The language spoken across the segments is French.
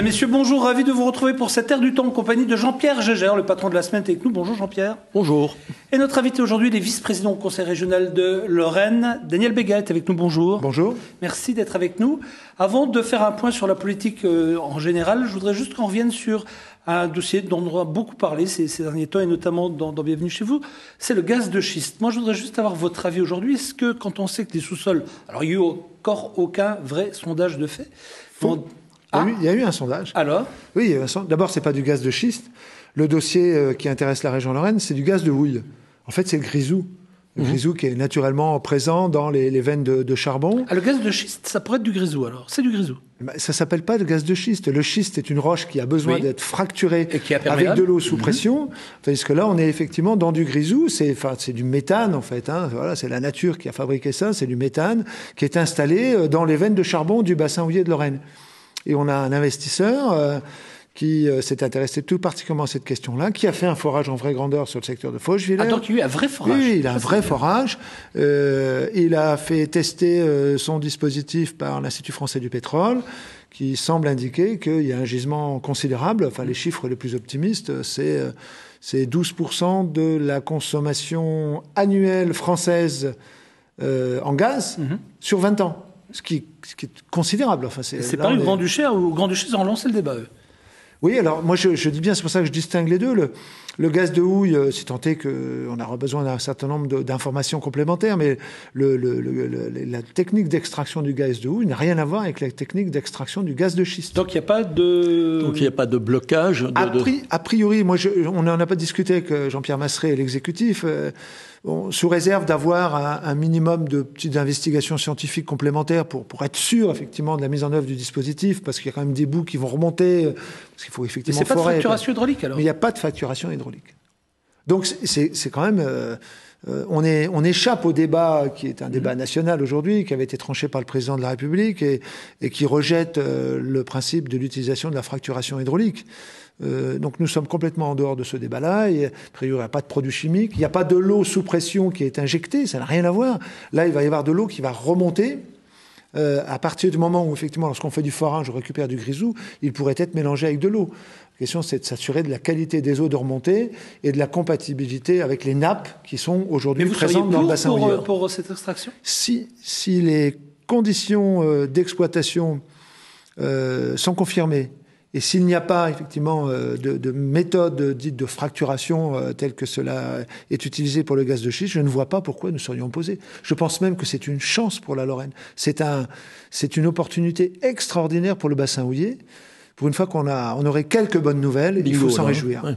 messieurs, bonjour, ravi de vous retrouver pour cette Air du Temps en compagnie de Jean-Pierre Gégère, le patron de la semaine avec nous. Bonjour Jean-Pierre. Bonjour. Et notre invité aujourd'hui, il est vice-président au Conseil régional de Lorraine. Daniel Béga est avec nous, bonjour. Bonjour. Merci d'être avec nous. Avant de faire un point sur la politique en général, je voudrais juste qu'on revienne sur un dossier dont on a beaucoup parlé ces derniers temps, et notamment dans Bienvenue chez vous, c'est le gaz de schiste. Moi, je voudrais juste avoir votre avis aujourd'hui. Est-ce que quand on sait que les sous-sols... Alors, il n'y a eu encore aucun vrai sondage de fait. Il y a eu un sondage. Alors ? Oui, d'abord, c'est pas du gaz de schiste. Le dossier qui intéresse la région Lorraine, c'est du gaz de houille. En fait, c'est le grisou. Le grisou qui est naturellement présent dans les veines de charbon. Ah, le gaz de schiste, ça pourrait être du grisou alors. C'est du grisou. Ça s'appelle pas de gaz de schiste. Le schiste est une roche qui a besoin d'être fracturée et qui est avec de l'eau sous pression. Tandis que là, on est effectivement dans du grisou. C'est du méthane, en fait. Voilà, c'est la nature qui a fabriqué ça. C'est du méthane qui est installé dans les veines de charbon du bassin houiller de Lorraine. Et on a un investisseur qui s'est intéressé tout particulièrement à cette question-là, qui a fait un forage en vraie grandeur sur le secteur de Fauchevillers. Ah, donc il y a eu un vrai forage. Oui, il a un vrai forage. Il a fait tester son dispositif par l'Institut français du pétrole, qui semble indiquer qu'il y a un gisement considérable. Enfin, les chiffres les plus optimistes, c'est 12% de la consommation annuelle française en gaz sur 20 ans. Ce qui est considérable. Enfin, c'est pas le Grand-Duché, ou le Grand-Duché, ils ont lancé le débat, eux. Oui, alors moi je dis bien, c'est pour ça que je distingue les deux. Le gaz de houille, si tant est qu'on aura besoin d'un certain nombre d'informations complémentaires, mais la technique d'extraction du gaz de houille n'a rien à voir avec la technique d'extraction du gaz de schiste. Donc il n'y a pas de... Donc il n'y a pas de blocage A priori, moi on n'en a pas discuté avec Jean-Pierre Masseret et l'exécutif, sous réserve d'avoir un minimum de petites investigations scientifiques complémentaires pour être sûr effectivement de la mise en œuvre du dispositif, parce qu'il y a quand même des bouts qui vont remonter, parce qu'il faut effectivement... Mais c'est pas de facturation hydraulique alors ? Mais il n'y a pas de facturation hydraulique. Donc c'est quand même... on échappe au débat qui est un débat national aujourd'hui, qui avait été tranché par le président de la République et qui rejette le principe de l'utilisation de la fracturation hydraulique. Donc nous sommes complètement en dehors de ce débat-là. Et, a priori, il n'y a pas de produits chimiques. Il n'y a pas de l'eau sous pression qui est injectée. Ça n'a rien à voir. Là, il va y avoir de l'eau qui va remonter. À partir du moment où, effectivement, lorsqu'on fait du forage, on récupère du grisou, il pourrait être mélangé avec de l'eau. La question, c'est de s'assurer de la qualité des eaux de remontée et de la compatibilité avec les nappes qui sont aujourd'hui présentes dans le bassin houilleur. Pour cette extraction ? Si les conditions d'exploitation sont confirmées, et s'il n'y a pas effectivement de méthode dite de fracturation telle que cela est utilisé pour le gaz de schiste, je ne vois pas pourquoi nous serions opposés. Je pense même que c'est une chance pour la Lorraine. C'est une opportunité extraordinaire pour le bassin houiller. Pour une fois qu'on aurait quelques bonnes nouvelles, il faut s'en réjouir. Ouais.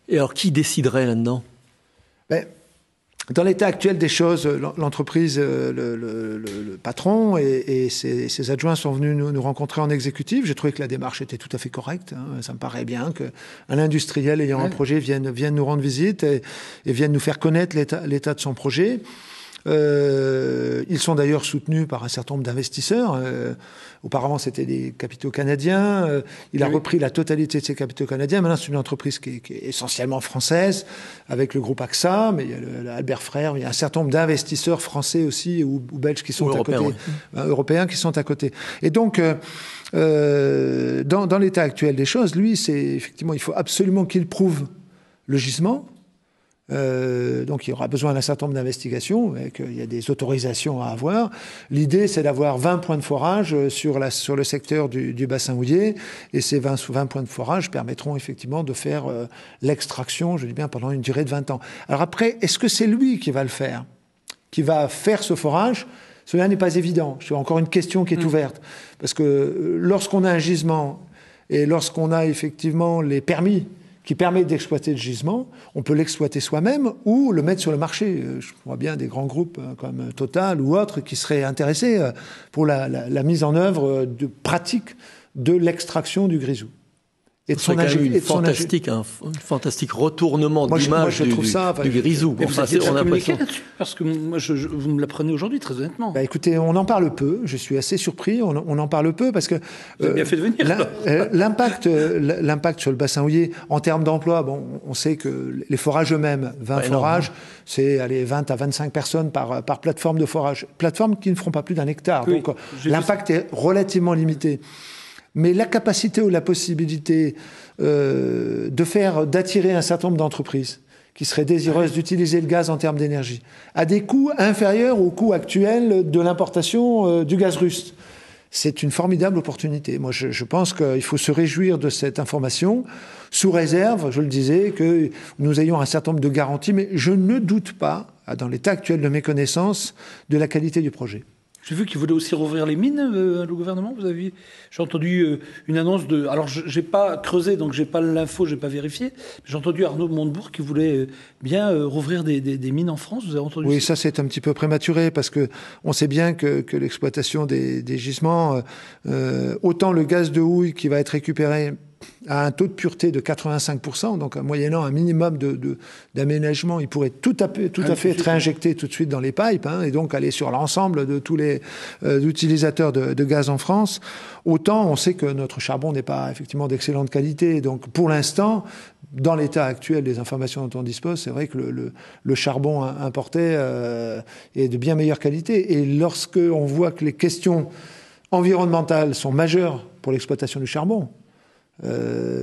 Et alors, qui déciderait là-dedans ? Dans l'état actuel des choses, l'entreprise, le patron et ses adjoints sont venus nous rencontrer en exécutif. J'ai trouvé que la démarche était tout à fait correcte. Ça me paraît bien qu'un industriel ayant un projet vienne nous rendre visite et vienne nous faire connaître l'état de son projet. Ils sont d'ailleurs soutenus par un certain nombre d'investisseurs. Auparavant, c'était des capitaux canadiens. Il a repris la totalité de ces capitaux canadiens. Maintenant, c'est une entreprise qui est essentiellement française, avec le groupe AXA, mais il y a Albert Frère, il y a un certain nombre d'investisseurs français aussi, ou belges qui sont à côté, européens qui sont à côté. Et donc, dans l'état actuel des choses, lui, effectivement, il faut absolument qu'il prouve le gisement. Donc il y aura besoin d'un certain nombre d'investigations, il y a des autorisations à avoir. L'idée, c'est d'avoir 20 points de forage sur le secteur du bassin houiller, et ces 20 points de forage permettront effectivement de faire l'extraction, je dis bien, pendant une durée de 20 ans. Alors après, est-ce que c'est lui qui va le faire, qui va faire ce forage ? Cela n'est pas évident. C'est encore une question qui est ouverte. Parce que lorsqu'on a un gisement, et lorsqu'on a effectivement les permis qui permet d'exploiter le gisement, on peut l'exploiter soi-même ou le mettre sur le marché. Je vois bien des grands groupes comme Total ou autres qui seraient intéressés pour la mise en œuvre de pratiques de l'extraction du grisou. Et de son un fantastique retournement d'image du grisou. Mais vous avez communiqué là-dessus ? Parce que moi, vous me l'apprenez aujourd'hui, très honnêtement. Écoutez, on en parle peu. Je suis assez surpris. On en parle peu parce que... Vous avez bien fait de venir. L'impact sur le bassin houiller, en termes d'emploi, on sait que les forages eux-mêmes, 20 forages, c'est 20 à 25 personnes par plateforme de forage. Plateforme qui ne feront pas plus d'1 hectare. Oui, donc l'impact est relativement limité. Mais la capacité ou la possibilité d'attirer un certain nombre d'entreprises qui seraient désireuses d'utiliser le gaz en termes d'énergie, à des coûts inférieurs aux coûts actuels de l'importation du gaz russe. C'est une formidable opportunité. Moi, je pense qu'il faut se réjouir de cette information, sous réserve, je le disais, que nous ayons un certain nombre de garanties, mais je ne doute pas, dans l'état actuel de mes connaissances, de la qualité du projet. J'ai vu qu'il voulait aussi rouvrir les mines, le gouvernement. Vous avez, j'ai entendu une annonce de. Alors, j'ai pas creusé, donc j'ai pas l'info, j'ai pas vérifié. J'ai entendu Arnaud Montebourg qui voulait bien rouvrir des mines en France. Vous avez entendu? Oui, ça c'est un petit peu prématuré parce que on sait bien que l'exploitation des gisements, autant le gaz de houille qui va être récupéré à un taux de pureté de 85%, donc moyennant un minimum d'aménagement, il pourrait tout à fait être réinjecté tout de suite dans les pipes, et donc aller sur l'ensemble de tous les utilisateurs de gaz en France. Autant on sait que notre charbon n'est pas effectivement d'excellente qualité. Donc pour l'instant, dans l'état actuel des informations dont on dispose, c'est vrai que le charbon importé est de bien meilleure qualité. Et lorsque on voit que les questions environnementales sont majeures pour l'exploitation du charbon,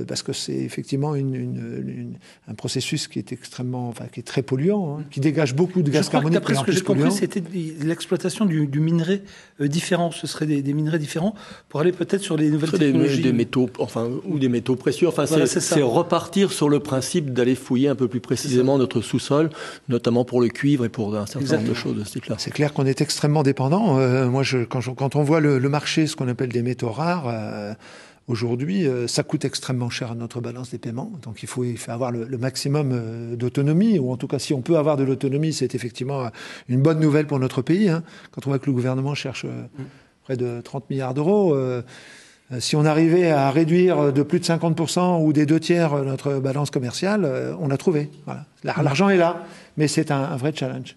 parce que c'est effectivement un processus qui est qui est très polluant, qui dégage beaucoup de gaz carbonique. D'après ce que j'ai compris, c'était l'exploitation du minerai différent. Ce serait des minerais différents pour aller peut-être sur les nouvelles technologies. Des métaux, ou des métaux précieux. Enfin, voilà, c'est repartir sur le principe d'aller fouiller un peu plus précisément notre sous-sol, notamment pour le cuivre et pour un certain nombre de choses de ce type-là. C'est clair qu'on est extrêmement dépendant. Moi, quand on voit le marché, ce qu'on appelle des métaux rares. Aujourd'hui, ça coûte extrêmement cher à notre balance des paiements. Donc, il faut avoir le maximum d'autonomie. Ou en tout cas, si on peut avoir de l'autonomie, c'est effectivement une bonne nouvelle pour notre pays. Quand on voit que le gouvernement cherche près de 30 milliards d'euros, si on arrivait à réduire de plus de 50% ou des 2/3 notre balance commerciale, on a trouvé. Voilà. L'argent est là, mais c'est un vrai challenge.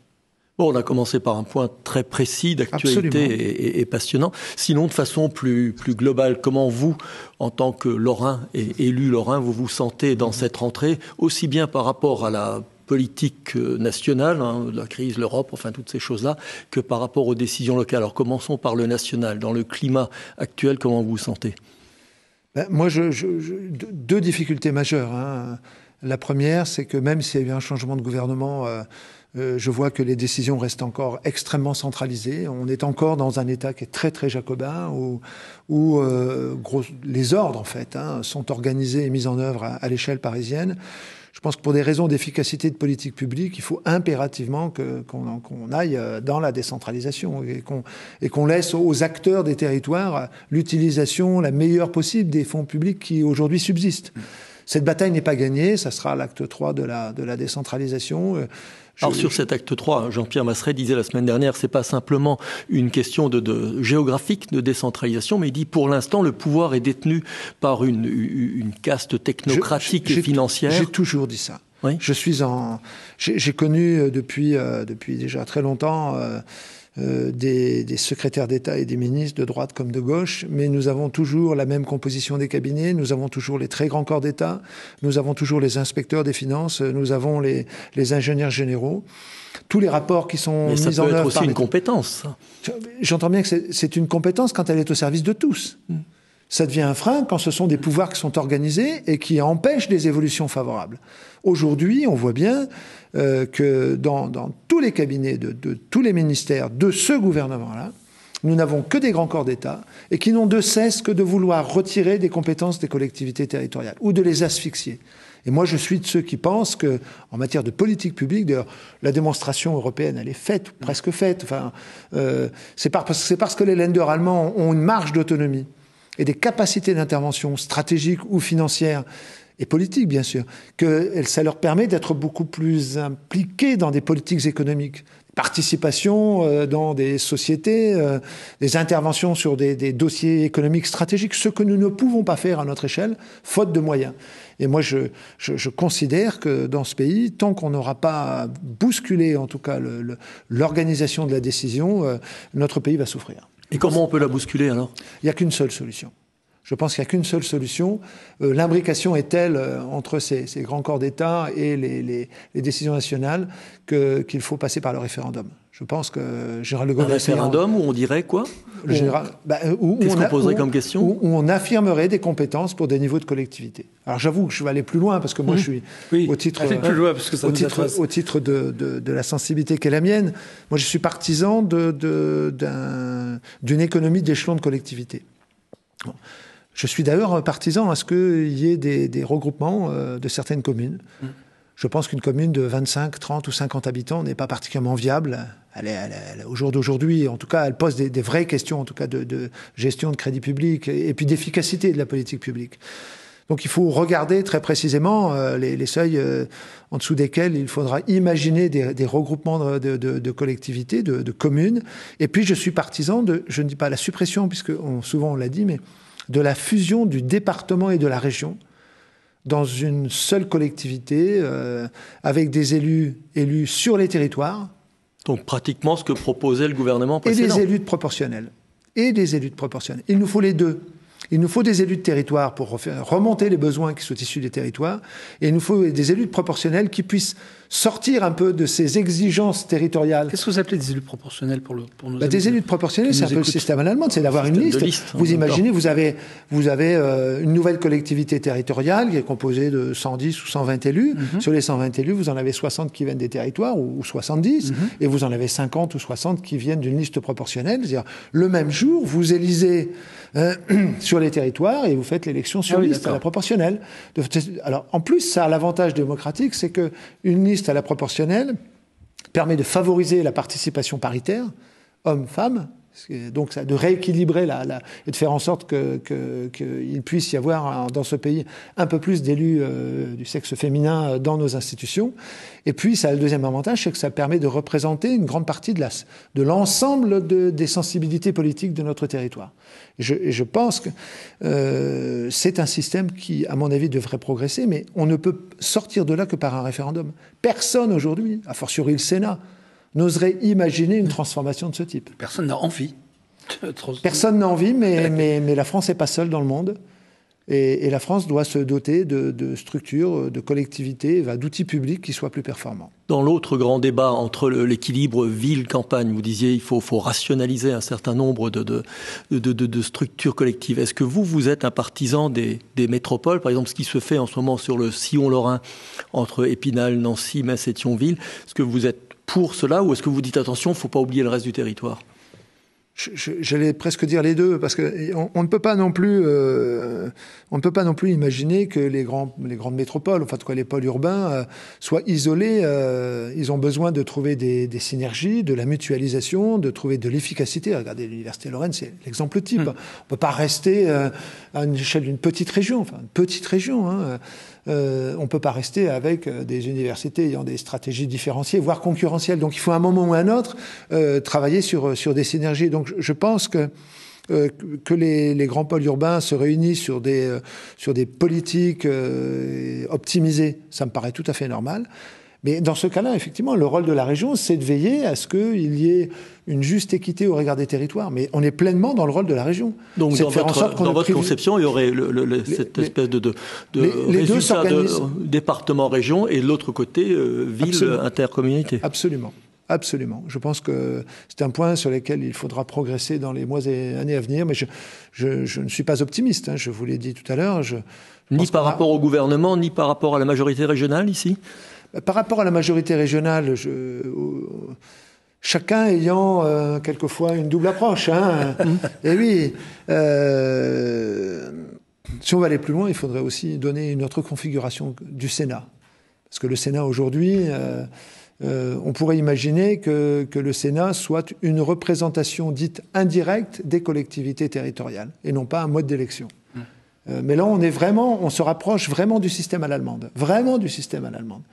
Bon, on a commencé par un point très précis d'actualité et passionnant. Sinon, de façon plus globale, comment vous, en tant que Lorrain et élu Lorrain, vous vous sentez dans cette rentrée, aussi bien par rapport à la politique nationale, la crise, l'Europe, enfin toutes ces choses-là, que par rapport aux décisions locales? Alors commençons par le national. Dans le climat actuel, comment vous vous sentez? Moi, deux difficultés majeures. La première, c'est que même s'il y a eu un changement de gouvernement, je vois que les décisions restent encore extrêmement centralisées. On est encore dans un État qui est très très jacobin, où les ordres en fait sont organisés et mis en œuvre à l'échelle parisienne. Je pense que pour des raisons d'efficacité de politique publique, il faut impérativement qu'on aille dans la décentralisation et qu'on laisse aux acteurs des territoires l'utilisation la meilleure possible des fonds publics qui aujourd'hui subsistent. Cette bataille n'est pas gagnée, ça sera l'acte 3 de la décentralisation. Alors sur cet acte 3, Jean-Pierre Masseret disait la semaine dernière, c'est pas simplement une question de géographique, de décentralisation, mais il dit pour l'instant le pouvoir est détenu par une caste technocratique et financière. J'ai toujours dit ça. Oui. J'ai connu depuis déjà très longtemps des secrétaires d'État et des ministres de droite comme de gauche, mais nous avons toujours la même composition des cabinets, nous avons toujours les très grands corps d'État, nous avons toujours les inspecteurs des finances, nous avons les ingénieurs généraux. Tous les rapports qui sont mis en œuvre... Mais ça peut être aussi une compétence. J'entends bien que c'est une compétence quand elle est au service de tous. Ça devient un frein quand ce sont des pouvoirs qui sont organisés et qui empêchent des évolutions favorables. Aujourd'hui, on voit bien que dans tous les cabinets de tous les ministères de ce gouvernement-là, nous n'avons que des grands corps d'État et qui n'ont de cesse que de vouloir retirer des compétences des collectivités territoriales ou de les asphyxier. Et moi, je suis de ceux qui pensent que, en matière de politique publique, d'ailleurs, la démonstration européenne, elle est faite, ou presque faite. Enfin, c'est parce que les Länder allemands ont une marge d'autonomie et des capacités d'intervention stratégiques ou financières et politiques, bien sûr, que ça leur permet d'être beaucoup plus impliqués dans des politiques économiques. Participation dans des sociétés, des interventions sur des dossiers économiques stratégiques, ce que nous ne pouvons pas faire à notre échelle, faute de moyens. Et moi, je considère que dans ce pays, tant qu'on n'aura pas bousculé, en tout cas, l'organisation de la décision, notre pays va souffrir. Et comment on peut la bousculer, alors ? Il n'y a qu'une seule solution. Je pense qu'il n'y a qu'une seule solution. L'imbrication est telle entre ces grands corps d'État et les décisions nationales qu'il faut passer par le référendum. Je pense que Gérald de Gaulle... Un référendum où on dirait quoi? Qu'est-ce qu'on poserait comme question? Où on affirmerait des compétences pour des niveaux de collectivité. Alors j'avoue que je vais aller plus loin, parce que moi je suis au titre de la sensibilité qu'est la mienne, moi je suis partisan d'une économie d'échelon de collectivité. Bon. Je suis d'ailleurs partisan à ce qu'il y ait des regroupements de certaines communes. Je pense qu'une commune de 25, 30 ou 50 habitants n'est pas particulièrement viable. Au jour d'aujourd'hui, en tout cas, elle pose des vraies questions, en tout cas, de gestion de crédit public et puis d'efficacité de la politique publique. Donc il faut regarder très précisément les seuils en dessous desquels il faudra imaginer des regroupements de collectivités, de communes. Et puis je suis partisan je ne dis pas la suppression, puisque souvent on l'a dit, mais de la fusion du département et de la région dans une seule collectivité, avec des élus sur les territoires. Donc pratiquement ce que proposait le gouvernement précédent. Et des élus de proportionnels. Il nous faut les deux. Il nous faut des élus de territoire pour remonter les besoins qui sont issus des territoires. Et il nous faut des élus de proportionnels qui puissent sortir un peu de ces exigences territoriales. Qu'est-ce que vous appelez des élus proportionnels pour nos des élus de proportionnels, c'est un peu le système à l'allemande, c'est d'avoir une liste. Vous imaginez, vous avez une nouvelle collectivité territoriale qui est composée de 110 ou 120 élus. Sur les 120 élus, vous en avez 60 qui viennent des territoires, ou 70, et vous en avez 50 ou 60 qui viennent d'une liste proportionnelle. C'est-à-dire, le même jour, vous élisez sur les territoires et vous faites l'élection sur liste à la proportionnelle. Alors, en plus, ça a l'avantage démocratique, c'est que une liste à la proportionnelle permet de favoriser la participation paritaire, hommes-femmes, donc de rééquilibrer et de faire en sorte qu'il puisse y avoir dans ce pays un peu plus d'élus du sexe féminin dans nos institutions. Et puis, ça a le deuxième avantage, c'est que ça permet de représenter une grande partie de l'ensemble des sensibilités politiques de notre territoire. Et je pense que c'est un système qui, à mon avis, devrait progresser, mais on ne peut sortir de là que par un référendum. Personne aujourd'hui, a fortiori le Sénat, n'oserait imaginer une transformation de ce type. Personne n'a envie. Personne n'a envie, mais la France n'est pas seule dans le monde. Et la France doit se doter de structures, de collectivités, d'outils publics qui soient plus performants. Dans l'autre grand débat entre l'équilibre ville-campagne, vous disiez il faut rationaliser un certain nombre de structures collectives. Est-ce que vous êtes un partisan des métropoles? Par exemple, ce qui se fait en ce moment sur le sillon lorrain entre Épinal, Nancy, Metz et Thionville, est-ce que vous êtes pour cela, ou est-ce que vous dites attention, il ne faut pas oublier le reste du territoire? J'allais presque dire les deux, parce que on ne peut pas non plus imaginer que les grandes métropoles, enfin en tout cas les pôles urbains, soient isolés. Ils ont besoin de trouver des synergies, de la mutualisation, de trouver de l'efficacité. Regardez, l'université Lorraine, c'est l'exemple type. On ne peut pas rester à une échelle d'une petite région, on ne peut pas rester avec des universités ayant des stratégies différenciées, voire concurrentielles. Donc il faut à un moment ou à un autre travailler sur des synergies. Donc je pense que les grands pôles urbains se réunissent sur des politiques optimisées, ça me paraît tout à fait normal. Mais dans ce cas-là, effectivement, le rôle de la région, c'est de veiller à ce qu'il y ait une juste équité au regard des territoires. Mais on est pleinement dans le rôle de la région. Donc, dans votre conception, il y aurait cette espèce de résultat de département-région et de l'autre côté, ville-intercommunalité. Absolument. Absolument. Je pense que c'est un point sur lequel il faudra progresser dans les mois et années à venir. Mais je ne suis pas optimiste. Je vous l'ai dit tout à l'heure. Ni par rapport au gouvernement, ni par rapport à la majorité régionale ici ? Par rapport à la majorité régionale, chacun ayant quelquefois une double approche. Et oui, si on va aller plus loin, il faudrait aussi donner une autre configuration du Sénat. Parce que le Sénat aujourd'hui, on pourrait imaginer que le Sénat soit une représentation dite indirecte des collectivités territoriales, et non pas un mode d'élection. Mais là, on se rapproche vraiment du système à l'allemande. Vraiment du système à l'allemande.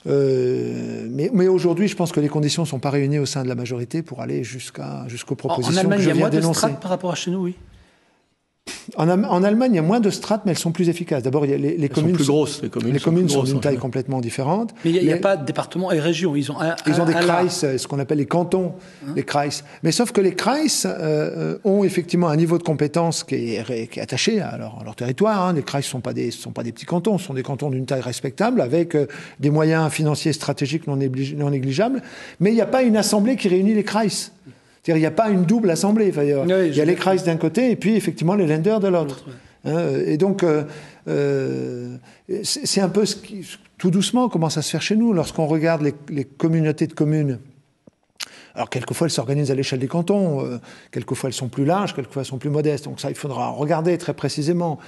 Mais aujourd'hui, je pense que les conditions ne sont pas réunies au sein de la majorité pour aller jusqu'aux propositions que je viens d'énoncer. En Allemagne, il y a moins de strates par rapport à chez nous, oui. En Allemagne, il y a moins de strates, mais elles sont plus efficaces. D'abord, il y a les communes sont plus grosses. Les communes sont d'une taille complètement différente. Mais il n'y a pas de département et région. Ils ont des Kreis, ce qu'on appelle les cantons, les Kreis. Mais sauf que les Kreis ont effectivement un niveau de compétence qui est attaché à leur territoire. Les Kreis ne sont pas des petits cantons, ce sont des cantons d'une taille respectable, avec des moyens financiers stratégiques non négligeables. Mais il n'y a pas une assemblée qui réunit les Kreis. C'est-à-dire, il n'y a pas une double assemblée. Il y a les Kreis d'un côté et puis effectivement les Länder de l'autre. Et donc, c'est un peu ce qui, tout doucement, commence à se faire chez nous. Lorsqu'on regarde les communautés de communes, alors quelquefois elles s'organisent à l'échelle des cantons, quelquefois elles sont plus larges, quelquefois elles sont plus modestes. Donc ça, il faudra regarder très précisément.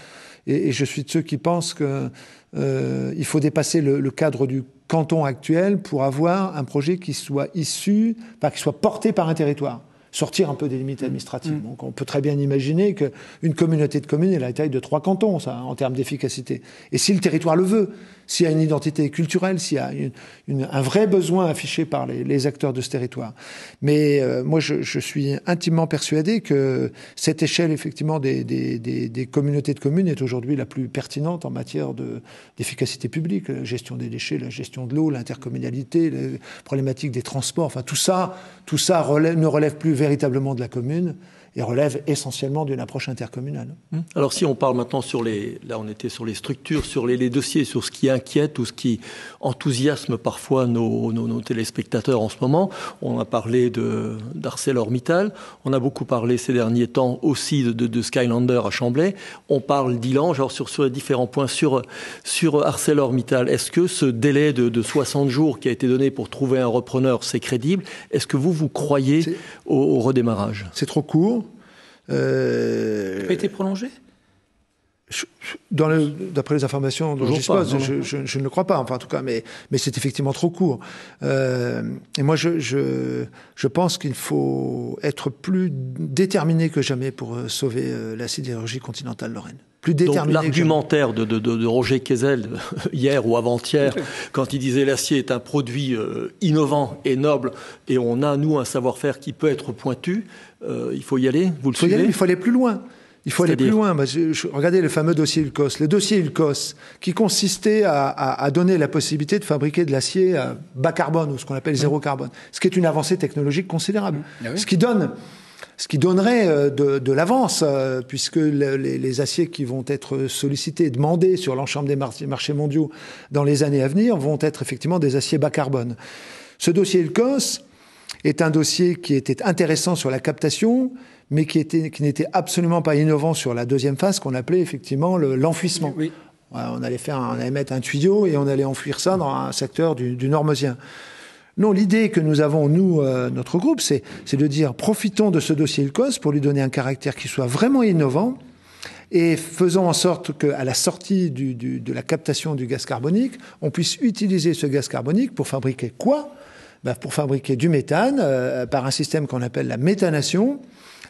Et je suis de ceux qui pensent qu'il faut dépasser le cadre du canton actuel pour avoir un projet qui soit qui soit porté par un territoire. Sortir un peu des limites administratives. Donc on peut très bien imaginer qu'une communauté de communes est la taille de 3 cantons, ça, en termes d'efficacité. Et si le territoire le veut, s'il y a une identité culturelle, s'il y a un vrai besoin affiché par les acteurs de ce territoire. Mais moi, je suis intimement persuadé que cette échelle, effectivement, des communautés de communes est aujourd'hui la plus pertinente en matière d'efficacité publique. La gestion des déchets, la gestion de l'eau, l'intercommunalité, les problématiques des transports, enfin tout ça ne relève plus véritablement de la commune et relève essentiellement d'une approche intercommunale. Alors si on parle maintenant là on était sur les structures, sur les dossiers, sur ce qui inquiète ou ce qui enthousiasme parfois nos téléspectateurs en ce moment, on a parlé d'ArcelorMittal, on a beaucoup parlé ces derniers temps aussi de Skylander à Chamblay, on parle d'Ilan, genre sur les différents points, sur ArcelorMittal. Est-ce que ce délai de 60 jours qui a été donné pour trouver un repreneur, c'est crédible? Est-ce que vous croyez au redémarrage? C'est trop court. Ça n'a pas été prolongé ? D'après les informations dont je dispose, je ne le crois pas, enfin en tout cas, mais c'est effectivement trop court. Et moi, je pense qu'il faut être plus déterminé que jamais pour sauver la sidérurgie continentale lorraine. Plus déterminé. Donc l'argumentaire de Roger Quesel hier ou avant-hier, quand il disait l'acier est un produit innovant et noble, et on a nous un savoir-faire qui peut être pointu, il faut y aller. Vous le suivez ? Il faut aller plus loin. Il faut aller plus loin. Regardez le fameux dossier Ulcos. Le dossier Ulcos, qui consistait à donner la possibilité de fabriquer de l'acier à bas carbone, ou ce qu'on appelle zéro carbone. Ce qui est une avancée technologique considérable. Ce qui donnerait de l'avance, puisque les aciers qui vont être sollicités, demandés sur l'ensemble des marchés mondiaux dans les années à venir, vont être effectivement des aciers bas carbone. Ce dossier Ulcos est un dossier qui était intéressant sur la captation, mais qui n'était absolument pas innovant sur la deuxième phase qu'on appelait effectivement l'enfouissement. Oui. On allait mettre un tuyau et on allait enfouir ça dans un secteur du Nord-Meusien. Non, l'idée que nous avons, nous, notre groupe, c'est de dire profitons de ce dossier Ulcos pour lui donner un caractère qui soit vraiment innovant et faisons en sorte qu'à la sortie de la captation du gaz carbonique, on puisse utiliser ce gaz carbonique pour fabriquer quoi ? Pour fabriquer du méthane par un système qu'on appelle la méthanation.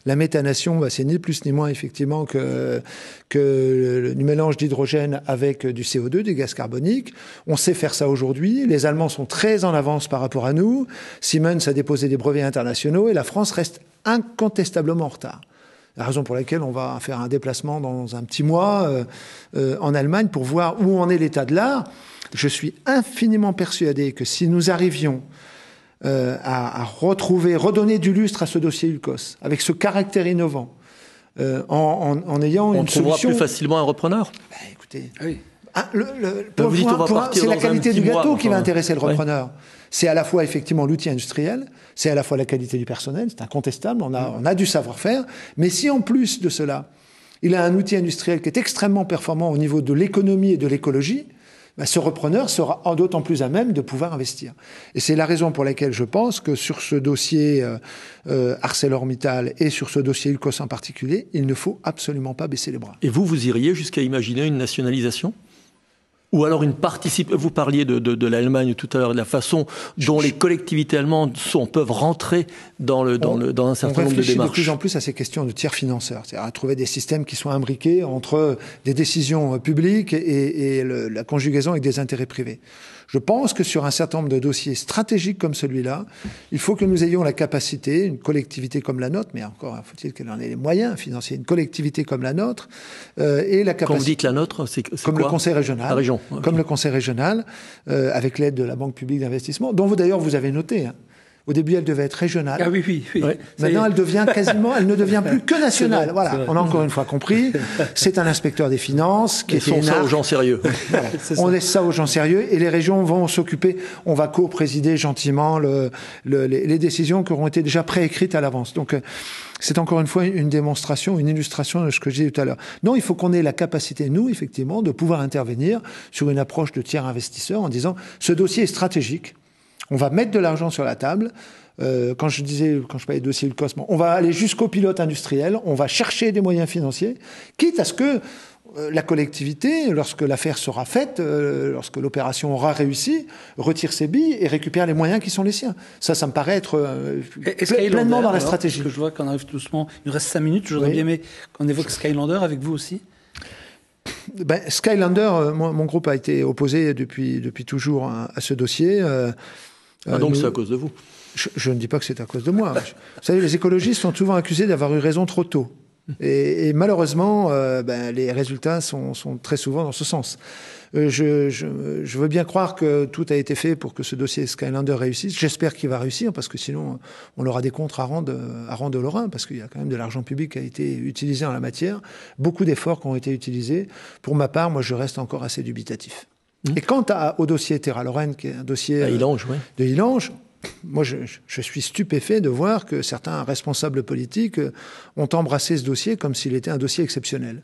La méthanation, c'est ni plus ni moins effectivement que du mélange d'hydrogène avec du CO2, du gaz carbonique. On sait faire ça aujourd'hui. Les Allemands sont très en avance par rapport à nous. Siemens a déposé des brevets internationaux et la France reste incontestablement en retard. La raison pour laquelle on va faire un déplacement dans un petit mois en Allemagne pour voir où en est l'état de l'art. Je suis infiniment persuadé que si nous arrivions à redonner du lustre à ce dossier Ulcos, avec ce caractère innovant, en ayant une solution... On trouvera plus facilement un repreneur. Écoutez, oui. C'est la qualité du gâteau qui va intéresser le repreneur. Ouais. C'est à la fois effectivement l'outil industriel, c'est à la fois la qualité du personnel, c'est incontestable, on a du savoir-faire, mais si en plus de cela, il a un outil industriel qui est extrêmement performant au niveau de l'économie et de l'écologie, ce repreneur sera d'autant plus à même de pouvoir investir. Et c'est la raison pour laquelle je pense que sur ce dossier ArcelorMittal et sur ce dossier Ulcos en particulier, il ne faut absolument pas baisser les bras. Et vous iriez jusqu'à imaginer une nationalisation ? Ou alors vous parliez de l'Allemagne tout à l'heure, de la façon dont les collectivités allemandes peuvent rentrer dans un certain nombre de démarches. On réfléchit de plus en plus à ces questions de tiers financeurs, c'est-à-dire à trouver des systèmes qui soient imbriqués entre des décisions publiques et la conjugaison avec des intérêts privés. Je pense que sur un certain nombre de dossiers stratégiques comme celui-là, il faut que nous ayons la capacité, une collectivité comme la nôtre, mais encore faut-il qu'elle en ait les moyens financiers, une collectivité comme la nôtre, et la capacité... Quand vous dites la nôtre, c'est comme quoi ? Le conseil régional. La région. Okay. Comme le conseil régional, avec l'aide de la Banque publique d'investissement, dont d'ailleurs vous avez noté... Au début, elle devait être régionale. Ah oui. Ouais. Maintenant, elle ne devient plus que nationale. Voilà. On a encore une fois compris. C'est un inspecteur des finances qui est ça aux gens sérieux. Voilà. On laisse ça aux gens sérieux et les régions vont s'occuper. On va co-présider gentiment les décisions qui auront été déjà préécrites à l'avance. Donc, c'est encore une fois une démonstration, une illustration de ce que je disais tout à l'heure. Non, il faut qu'on ait la capacité, nous, effectivement, de pouvoir intervenir sur une approche de tiers investisseur en disant ce dossier est stratégique. On va mettre de l'argent sur la table. Quand je parlais de dossier Ulcosme, on va aller jusqu'au pilote industriel. On va chercher des moyens financiers, quitte à ce que la collectivité, lorsque l'affaire sera faite, lorsque l'opération aura réussi, retire ses billes et récupère les moyens qui sont les siens. Ça me paraît être pleinement dans la stratégie. Parce que je vois qu'on arrive doucement. Il nous reste 5 minutes. J'aurais bien aimé qu'on évoque Skylander avec vous aussi. Skylander, mon groupe a été opposé depuis toujours à ce dossier. Donc c'est à cause de vous. Je ne dis pas que c'est à cause de moi. Vous savez, les écologistes sont souvent accusés d'avoir eu raison trop tôt. Et malheureusement, les résultats sont très souvent dans ce sens. Je veux bien croire que tout a été fait pour que ce dossier Skylander réussisse. J'espère qu'il va réussir, parce que sinon, on aura des comptes à rendre aux Lorrains, parce qu'il y a quand même de l'argent public qui a été utilisé en la matière, beaucoup d'efforts qui ont été utilisés. Pour ma part, moi, je reste encore assez dubitatif. Et quant au dossier Terra Lorraine, qui est un dossier de Illange, moi, je suis stupéfait de voir que certains responsables politiques ont embrassé ce dossier comme s'il était un dossier exceptionnel.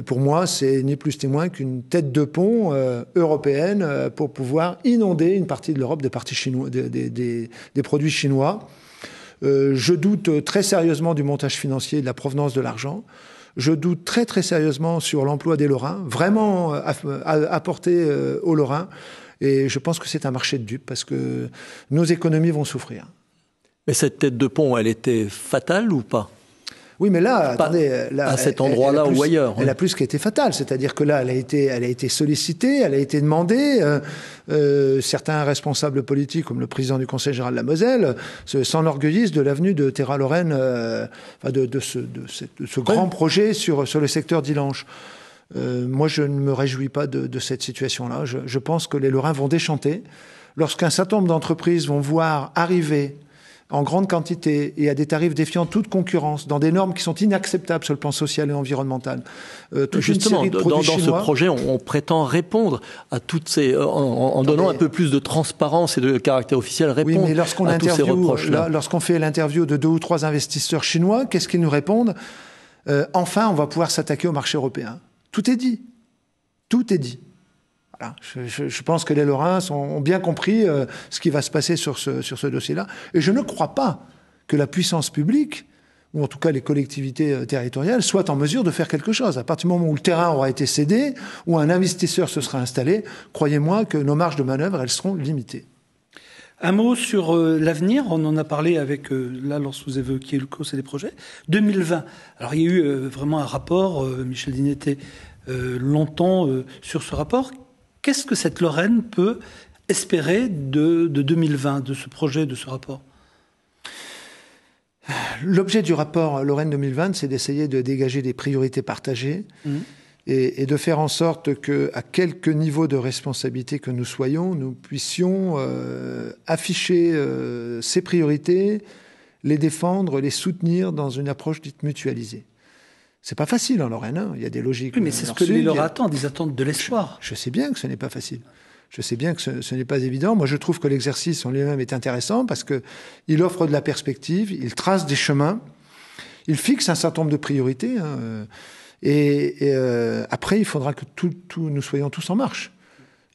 Pour moi, c'est ni plus ni moins qu'une tête de pont européenne pour pouvoir inonder une partie de l'Europe des produits chinois. Je doute très sérieusement du montage financier et de la provenance de l'argent. Je doute très très sérieusement sur l'emploi des Lorrains, vraiment apporté aux Lorrains. Et je pense que c'est un marché de dupes, parce que nos économies vont souffrir. Mais cette tête de pont, elle était fatale ou pas ? Oui, mais là, attendez, à cet endroit-là ou ailleurs. Elle a plus qu'été fatale, c'est-à-dire que là, elle a été sollicitée, elle a été demandée. Certains responsables politiques, comme le président du Conseil général de la Moselle, s'enorgueillissent de l'avenue de Terra Lorraine, de ce grand projet sur le secteur d'Illange. Moi, je ne me réjouis pas de cette situation-là. Je pense que les Lorrains vont déchanter lorsqu'un certain nombre d'entreprises vont voir arriver en grande quantité et à des tarifs défiant toute concurrence, dans des normes qui sont inacceptables sur le plan social et environnemental. Justement, dans ce projet, on prétend répondre à toutes ces... en donnant un peu plus de transparence et de caractère officiel, répondre à tous ces reproches-là. Lorsqu'on fait l'interview de 2 ou 3 investisseurs chinois, qu'est-ce qu'ils nous répondent ? Enfin, on va pouvoir s'attaquer au marché européen. Tout est dit. Tout est dit. Voilà. Je pense que les Lorrains ont bien compris ce qui va se passer sur ce dossier-là. Et je ne crois pas que la puissance publique, ou en tout cas les collectivités territoriales, soient en mesure de faire quelque chose. À partir du moment où le terrain aura été cédé, où un investisseur se sera installé, croyez-moi que nos marges de manœuvre, elles seront limitées. Un mot sur l'avenir. On en a parlé avec, là, lorsque vous évoquiez Ulcos et les projets. 2020. Alors, il y a eu vraiment un rapport. Michel Dinet était longtemps sur ce rapport. Qu'est-ce que cette Lorraine peut espérer de 2020, de ce projet, de ce rapport ? L'objet du rapport Lorraine 2020, c'est d'essayer de dégager des priorités partagées et de faire en sorte qu'à quelque niveau de responsabilité que nous soyons, nous puissions afficher ces priorités, les défendre, les soutenir dans une approche dite mutualisée. C'est pas facile en Lorraine, hein. Il y a des logiques. Oui, mais c'est ce que les Lorrains attendent, ils attendent de l'espoir. Je sais bien que ce n'est pas facile. Je sais bien que ce n'est pas évident. Moi, je trouve que l'exercice en lui-même est intéressant parce qu'il offre de la perspective, il trace des chemins, il fixe un certain nombre de priorités. Hein, et après, il faudra que nous soyons tous en marche.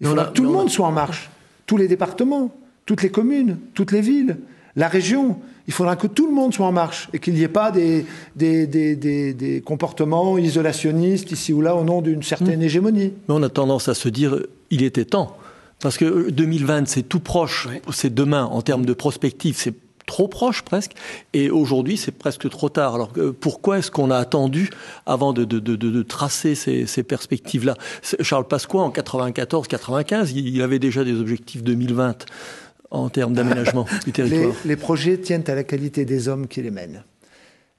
Il faudra que tout le monde soit en marche. Tous les départements, toutes les communes, toutes les villes, La région, il faudra que tout le monde soit en marche et qu'il n'y ait pas des comportements isolationnistes ici ou là au nom d'une certaine hégémonie. Mais on a tendance à se dire, il était temps. Parce que 2020, c'est tout proche, c'est demain en termes de prospective, c'est trop proche presque, et aujourd'hui c'est presque trop tard. Alors pourquoi est-ce qu'on a attendu avant de tracer ces perspectives-là? Charles Pasqua, en 94-95, il avait déjà des objectifs 2020 en termes d'aménagement du territoire. Les projets tiennent à la qualité des hommes qui les mènent.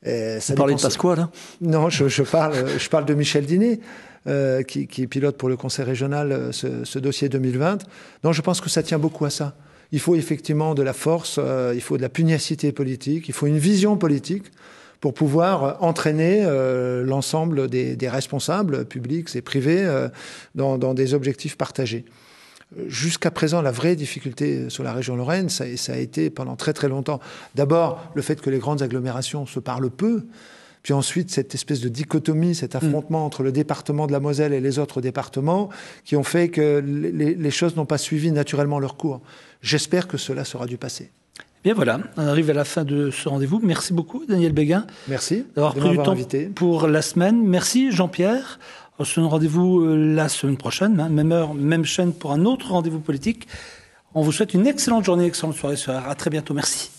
Vous parlez de Pasqua, là? Non, je parle de Michel Dinet, qui pilote pour le Conseil régional ce dossier 2020. Non, je pense que ça tient beaucoup à ça. Il faut effectivement de la force, il faut de la pugnacité politique, il faut une vision politique pour pouvoir entraîner l'ensemble des responsables publics et privés dans des objectifs partagés. Jusqu'à présent, la vraie difficulté sur la région Lorraine, ça a été pendant très très longtemps, d'abord le fait que les grandes agglomérations se parlent peu, puis ensuite cette espèce de dichotomie, cet affrontement entre le département de la Moselle et les autres départements, qui ont fait que les choses n'ont pas suivi naturellement leur cours. J'espère que cela sera du passé. Bien voilà, on arrive à la fin de ce rendez-vous. Merci beaucoup, Daniel Béguin. Merci d'avoir pris du temps invité pour la semaine. Merci, Jean-Pierre. On se donne rendez-vous la semaine prochaine, même heure, même chaîne pour un autre rendez-vous politique. On vous souhaite une excellente journée, excellente soirée. À très bientôt. Merci.